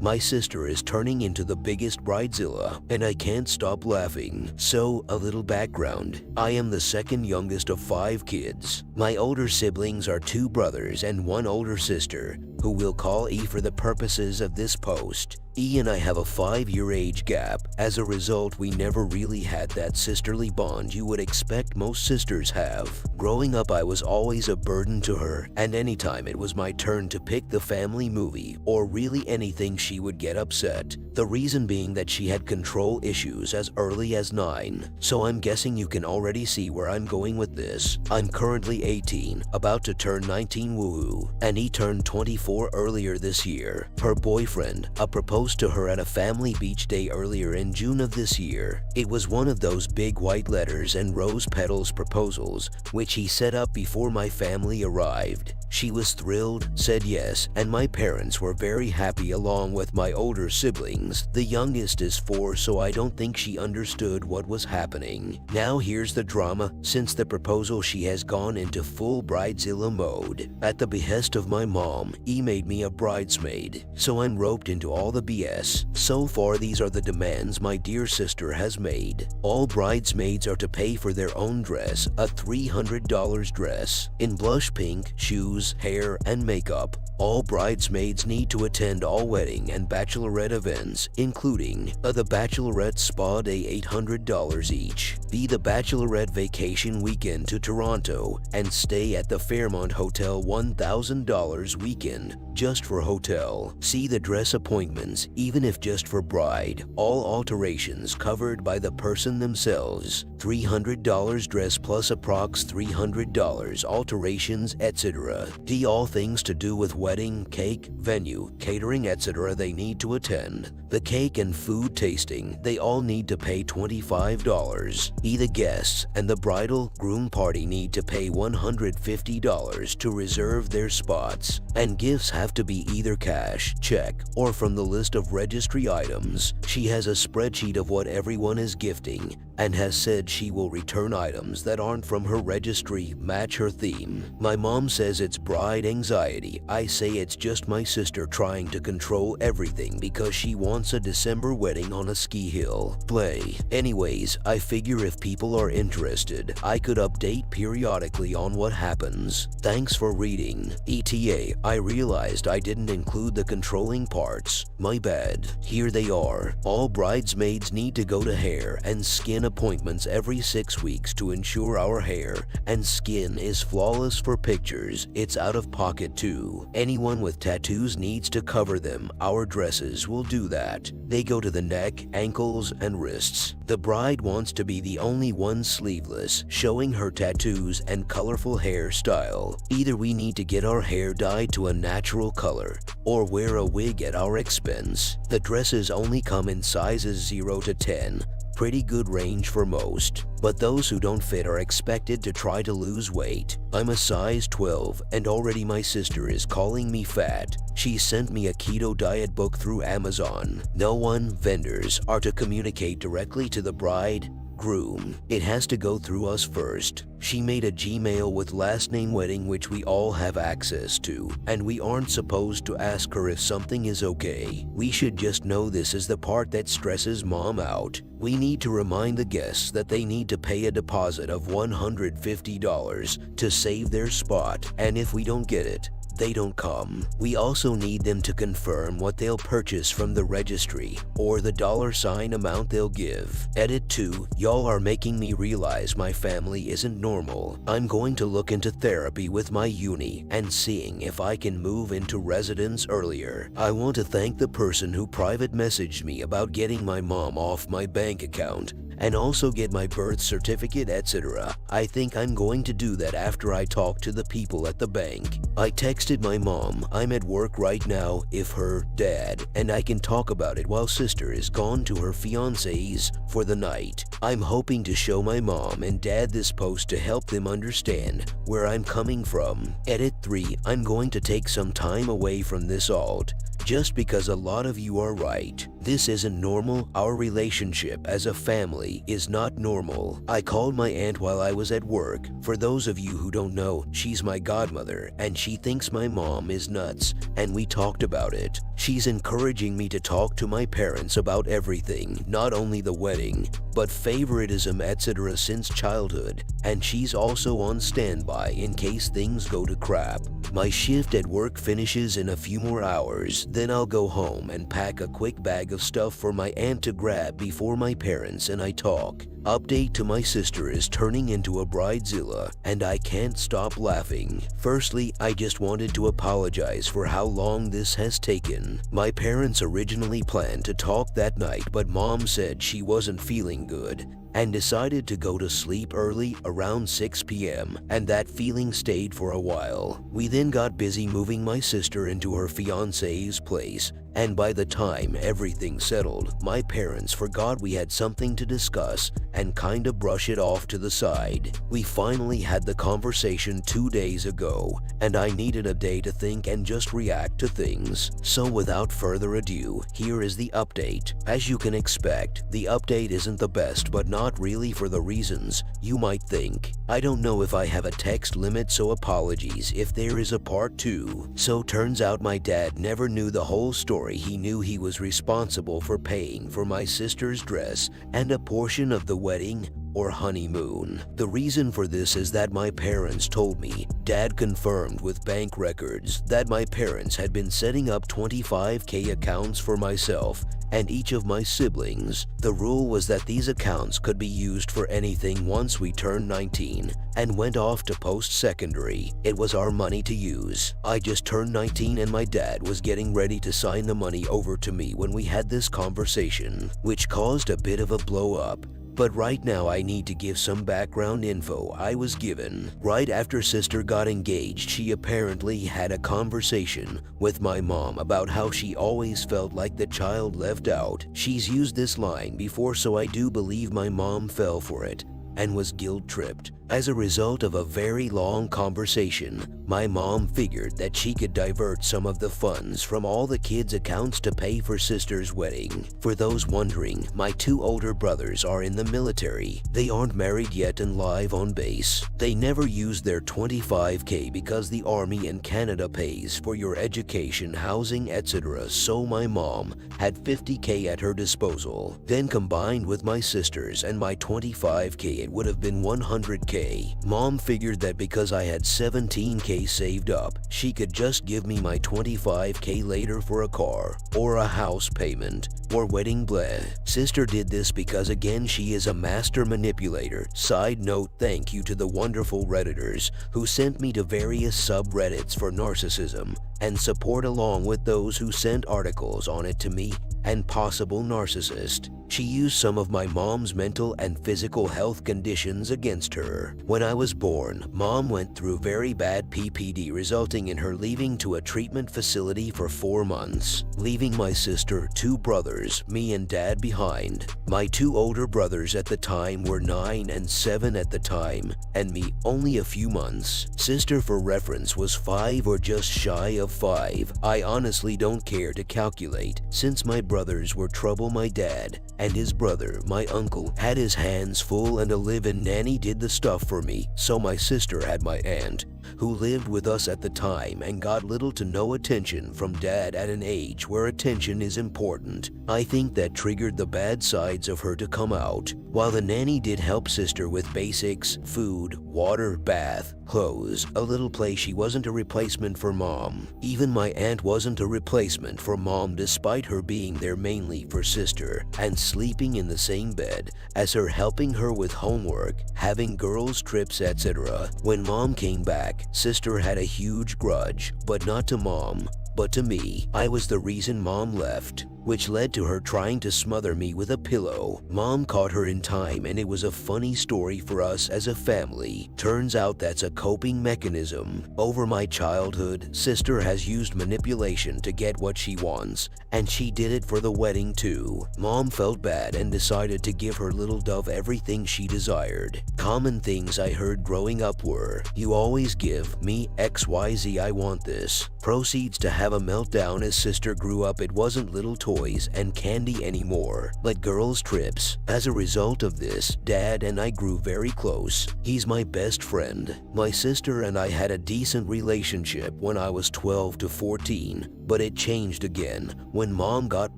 My sister is turning into the biggest bridezilla, and I can't stop laughing. So, a little background. I am the second youngest of 5 kids. My older siblings are 2 brothers and 1 older sister, who we'll call E for the purposes of this post. E and I have a 5-year age gap. As a result, we never really had that sisterly bond you would expect most sisters have. Growing up, I was always a burden to her, and anytime it was my turn to pick the family movie or really anything, she would get upset. The reason being that she had control issues as early as 9. So I'm guessing you can already see where I'm going with this. I'm currently 18, about to turn 19 woohoo, and E turned 24 earlier this year. Her boyfriend proposed to her at a family beach day earlier in June of this year. It was one of those big white letters and rose petals proposals, which he set up before my family arrived. She was thrilled, said yes, and my parents were very happy along with my older siblings. The youngest is 4, so I don't think she understood what was happening. Now here's the drama. Since the proposal, she has gone into full bridezilla mode. At the behest of my mom, E made me a bridesmaid, so I'm roped into all the BS. So far, these are the demands my dear sister has made. All bridesmaids are to pay for their own dress, a $300 dress, in blush pink, shoes, hair, and makeup. All bridesmaids need to attend all wedding and bachelorette events, including the bachelorette spa day $800 each, the bachelorette vacation weekend to Toronto, and stay at the Fairmont Hotel $1,000 weekend just for hotel. See the dress appointments, even if just for bride. All alterations covered by the person themselves. $300 dress plus approx $300 alterations, etc. All things to do with wedding, cake, venue, catering, etc. they need to attend. The cake and food tasting, they all need to pay $25. The guests and the bridal groom party need to pay $150 to reserve their spots. And gifts have to be either cash, check, or from the list of registry items. She has a spreadsheet of what everyone is gifting and has said she will return items that aren't from her registry match her theme. My mom says it's bride anxiety. I say it's just my sister trying to control everything because she wants a December wedding on a ski hill. Play. Anyways, I figure if people are interested, I could update periodically on what happens. Thanks for reading. ETA, I realized I didn't include the controlling parts. My bad. Here they are. All bridesmaids need to go to hair and skin appointments every 6 weeks to ensure our hair and skin is flawless for pictures. It's out of pocket too. Anyone with tattoos needs to cover them. Our dresses will do that. They go to the neck, ankles, and wrists. The bride wants to be the only one sleeveless, showing her tattoos and colorful hairstyle. Either we need to get our hair dyed to a natural color or wear a wig at our expense. The dresses only come in sizes 0 to 10. Pretty good range for most, but those who don't fit are expected to try to lose weight. I'm a size 12 and already my sister is calling me fat. She sent me a keto diet book through Amazon. Vendors are to communicate directly to the bride, groom. It has to go through us first. She made a Gmail with last name wedding, which we all have access to, and we aren't supposed to ask her if something is okay. We should just know this is the part that stresses mom out. We need to remind the guests that they need to pay a deposit of $150 to save their spot, and if we don't get it, they don't come. We also need them to confirm what they'll purchase from the registry or the $ amount they'll give. Edit 2. Y'all are making me realize my family isn't normal. I'm going to look into therapy with my uni and seeing if I can move into residence earlier. I want to thank the person who private messaged me about getting my mom off my bank account and also get my birth certificate, etc. I think I'm going to do that after I talk to the people at the bank. I texted my mom, I'm at work right now, if her dad, and I can talk about it while sister is gone to her fiance's for the night. I'm hoping to show my mom and dad this post to help them understand where I'm coming from. Edit 3. I'm going to take some time away from this alt. just because a lot of you are right. This isn't normal. Our relationship as a family is not normal. I called my aunt while I was at work. For those of you who don't know, she's my godmother and she thinks my mom is nuts, and we talked about it. She's encouraging me to talk to my parents about everything, not only the wedding, but favoritism, etc. since childhood, and she's also on standby in case things go to crap. My shift at work finishes in a few more hours, then I'll go home and pack a quick bag of stuff for my aunt to grab before my parents and I talk. Update to my sister is turning into a bridezilla, and I can't stop laughing. Firstly, I just wanted to apologize for how long this has taken. My parents originally planned to talk that night, but mom said she wasn't feeling good and decided to go to sleep early around 6 p.m. and that feeling stayed for a while. We then got busy moving my sister into her fiance's place, and by the time everything settled, my parents forgot we had something to discuss and kinda brush it off to the side. We finally had the conversation 2 days ago, and I needed a day to think and just react to things. So without further ado, here is the update. As you can expect, the update isn't the best, but not really for the reasons you might think. I don't know if I have a text limit, so apologies if there is a part 2. So turns out my dad never knew the whole story. He knew he was responsible for paying for my sister's dress and a portion of the wedding or honeymoon. The reason for this is that my parents told me. Dad confirmed with bank records that my parents had been setting up 25K accounts for myself and each of my siblings. The rule was that these accounts could be used for anything once we turned 19 and went off to post-secondary. It was our money to use. I just turned 19 and my dad was getting ready to sign the money over to me when we had this conversation, which caused a bit of a blow-up. But right now I need to give some background info I was given. Right after sister got engaged, she apparently had a conversation with my mom about how she always felt like the child left out. She's used this line before, so I do believe my mom fell for it and was guilt-tripped. As a result of a very long conversation, my mom figured that she could divert some of the funds from all the kids' accounts to pay for sister's wedding. For those wondering, my 2 older brothers are in the military. They aren't married yet and live on base. They never used their 25K because the Army in Canada pays for your education, housing, etc. So my mom had 50K at her disposal. Then combined with my sister's and my 25K, it would have been 100K. Mom figured that because I had 17K saved up, she could just give me my 25K later for a car, or a house payment, or wedding bleh. Sister did this because again she is a master manipulator. Side note, thank you to the wonderful Redditors who sent me to various subreddits for narcissism and support, along with those who sent articles on it to me and possible narcissist. She used some of my mom's mental and physical health conditions against her. When I was born, mom went through very bad PPD, resulting in her leaving to a treatment facility for 4 months, leaving my sister, 2 brothers, me and dad behind. My 2 older brothers at the time were 9 and 7 at the time, and me only a few months. Sister, for reference, was 5 or just shy of 5. I honestly don't care to calculate, since my brothers were trouble. My dad and his brother, my uncle, had his hands full, and a live-in nanny did the stuff for me. So my sister had my aunt, who lived with us at the time and got little to no attention from dad at an age where attention is important. I think that triggered the bad sides of her to come out. While the nanny did help sister with basics, food, water, bath, clothes, a little play, she wasn't a replacement for mom. Even my aunt wasn't a replacement for mom, despite her being there mainly for sister and sleeping in the same bed as her, helping her with homework, having girls' trips, etc. When mom came back, sister had a huge grudge, but not to mom, but to me. I was the reason mom left. which led to her trying to smother me with a pillow. Mom caught her in time and it was a funny story for us as a family. Turns out that's a coping mechanism. Over my childhood, sister has used manipulation to get what she wants, and she did it for the wedding too. Mom felt bad and decided to give her little dove everything she desired. Common things I heard growing up were, "You always give me XYZ, I want this." Proceeds to have a meltdown as sister grew up. It wasn't little toys and candy anymore, but girls' trips. As a result of this, Dad and I grew very close. He's my best friend. My sister and I had a decent relationship when I was 12 to 14, but it changed again. When Mom got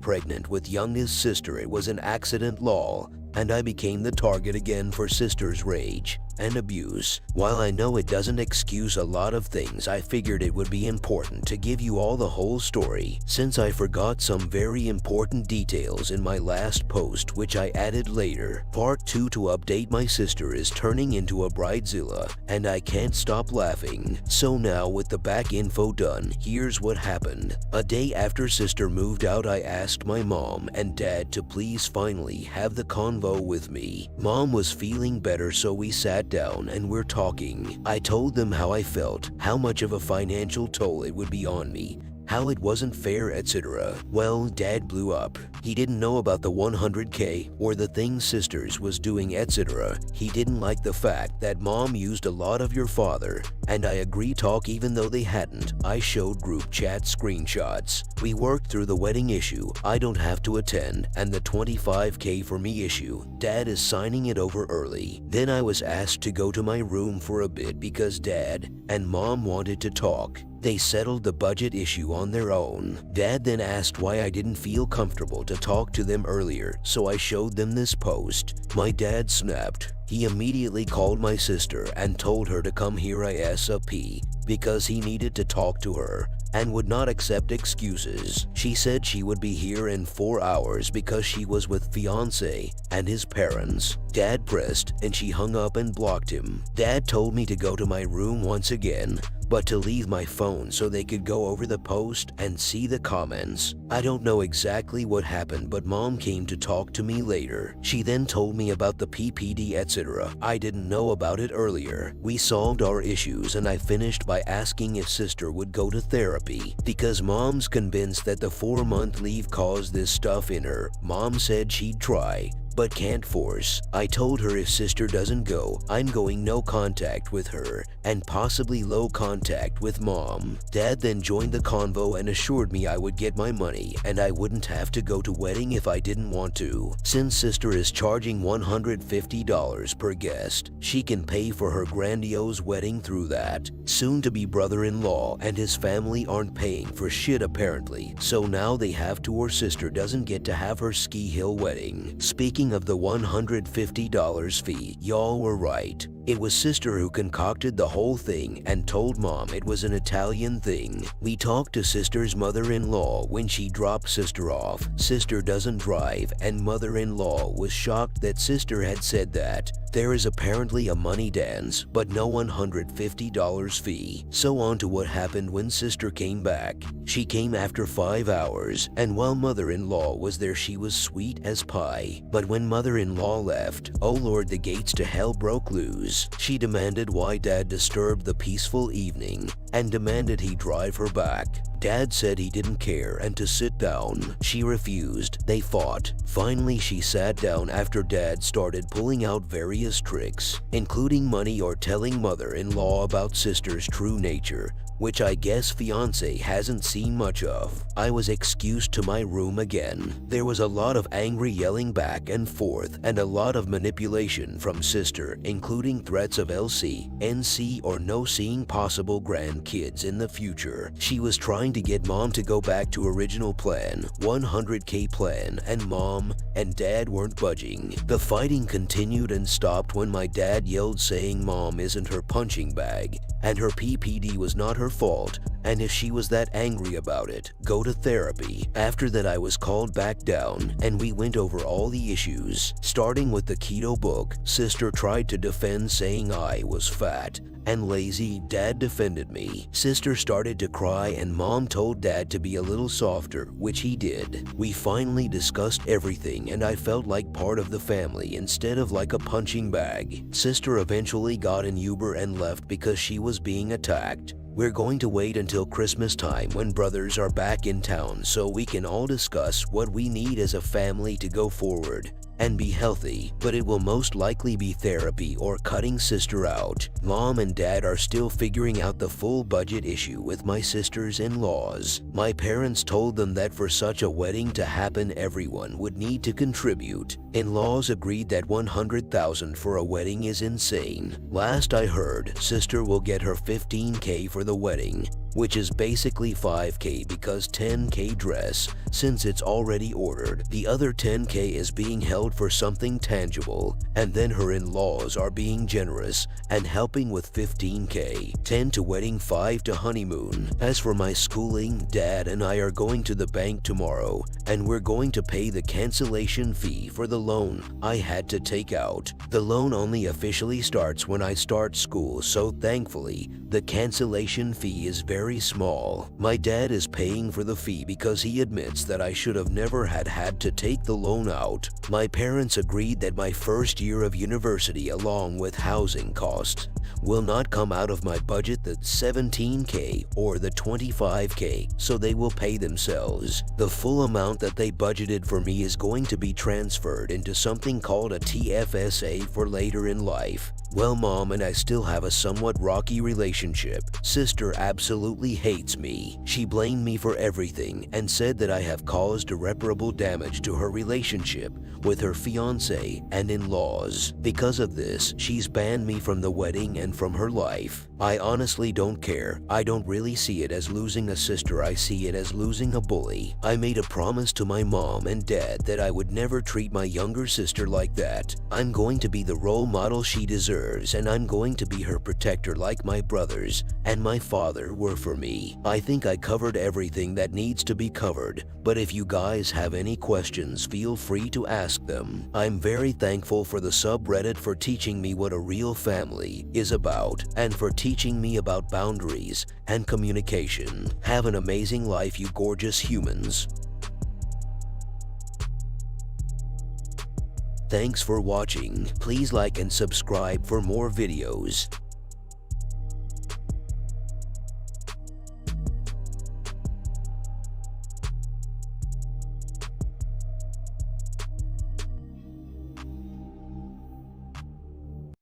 pregnant with youngest sister, it was an accident, lol, and I became the target again for sister's rage and abuse. While I know it doesn't excuse a lot of things, I figured it would be important to give you all the whole story, since I forgot some very important details in my last post, which I added later. Part 2 to update: my sister is turning into a bridezilla, and I can't stop laughing. So now with the back info done, here's what happened. A day after sister moved out, I asked my mom and dad to please finally have the convo with me. Mom was feeling better, so we sat down and we're talking. I told them how I felt, how much of a financial toll it would be on me, how it wasn't fair, etc. Well, Dad blew up. He didn't know about the 100K or the things sisters was doing, etc. He didn't like the fact that Mom used a lot of your father, and I agree talk even though they hadn't. I showed group chat screenshots. We worked through the wedding issue. I don't have to attend, and the 25K for me issue. Dad is signing it over early. Then I was asked to go to my room for a bit because Dad and Mom wanted to talk. They settled the budget issue on their own. Dad then asked why I didn't feel comfortable to talk to them earlier, so I showed them this post. My dad snapped. He immediately called my sister and told her to come here ASAP because he needed to talk to her and would not accept excuses. She said she would be here in 4 hours because she was with fiancé and his parents. Dad pressed and she hung up and blocked him. Dad told me to go to my room once again, but to leave my phone so they could go over the post and see the comments. I don't know exactly what happened, but Mom came to talk to me later. She then told me about the PPD, etc. I didn't know about it earlier. We solved our issues and I finished by asking if sister would go to therapy because Mom's convinced that the 4-month leave caused this stuff in her. Mom said she'd try, but can't force. I told her if sister doesn't go, I'm going no contact with her and possibly low contact with Mom. Dad then joined the convo and assured me I would get my money and I wouldn't have to go to wedding if I didn't want to. Since sister is charging $150 per guest, she can pay for her grandiose wedding through that. Soon-to-be brother-in-law and his family aren't paying for shit apparently, so now they have to, or sister doesn't get to have her ski hill wedding. Speaking of the $150 fee, y'all were right. It was sister who concocted the whole thing and told Mom it was an Italian thing. We talked to sister's mother-in-law when she dropped sister off. Sister doesn't drive and mother-in-law was shocked that sister had said that. There is apparently a money dance, but no $150 fee. So on to what happened when sister came back. She came after 5 hours, and while mother-in-law was there she was sweet as pie. But when mother-in-law left, oh lord, the gates to hell broke loose. She demanded why Dad disturbed the peaceful evening and demanded he drive her back. Dad said he didn't care and to sit down. She refused. They fought. Finally, she sat down after Dad started pulling out various tricks, including money or telling mother-in-law about sister's true nature, which I guess fiancé hasn't seen much of. I was excused to my room again. There was a lot of angry yelling back and forth and a lot of manipulation from sister, including threats of LC, NC, or no seeing possible grandkids in the future. She was trying to get Mom to go back to original plan, 100K plan, and Mom and Dad weren't budging. The fighting continued and stopped when my dad yelled saying Mom isn't her punching bag and her PPD was not her fault, and if she was that angry about it, go to therapy. After that, I was called back down and we went over all the issues. Starting with the keto book, sister tried to defend saying I was fat and lazy. Dad defended me. Sister started to cry and mom told dad to be a little softer, which he did. We finally discussed everything and I felt like part of the family instead of like a punching bag. Sister eventually got an Uber and left because she was being attacked. We're going to wait until Christmas time when brothers are back in town so we can all discuss what we need as a family to go forward and be healthy, but it will most likely be therapy or cutting sister out. Mom and dad are still figuring out the full budget issue with my sisters-in-laws. My parents told them that for such a wedding to happen, everyone would need to contribute. In-laws agreed that $100,000 for a wedding is insane. Last I heard, sister will get her $15K for the wedding, which is basically $5K because $10K dress, since it's already ordered. The other $10K is being held for something tangible, and then her in-laws are being generous and helping with $15K, $10 to wedding, $5 to honeymoon. As for my schooling, dad and I are going to the bank tomorrow, and we're going to pay the cancellation fee for the loan I had to take out. The loan only officially starts when I start school, so thankfully, the cancellation fee is very small. My dad is paying for the fee because he admits that I should have never had to take the loan out. My parents agreed that my first year of university along with housing costs will not come out of my budget, the $17K or the $25K, so they will pay themselves. The full amount that they budgeted for me is going to be transferred into something called a TFSA for later in life. Well, mom and I still have a somewhat rocky relationship. Sister absolutely hates me. She blamed me for everything and said that I have caused irreparable damage to her relationship with her fiancé and in-laws. Because of this, she's banned me from the wedding and from her life. I honestly don't care. I don't really see it as losing a sister. I see it as losing a bully. I made a promise to my mom and dad that I would never treat my younger sister like that. I'm going to be the role model she deserves, and I'm going to be her protector like my brothers and my father were for me. I think I covered everything that needs to be covered, but if you guys have any questions, feel free to ask them. I'm very thankful for the subreddit for teaching me what a real family is about and for teaching me about boundaries and communication. Have an amazing life, you gorgeous humans. Thanks for watching. Please like and subscribe for more videos.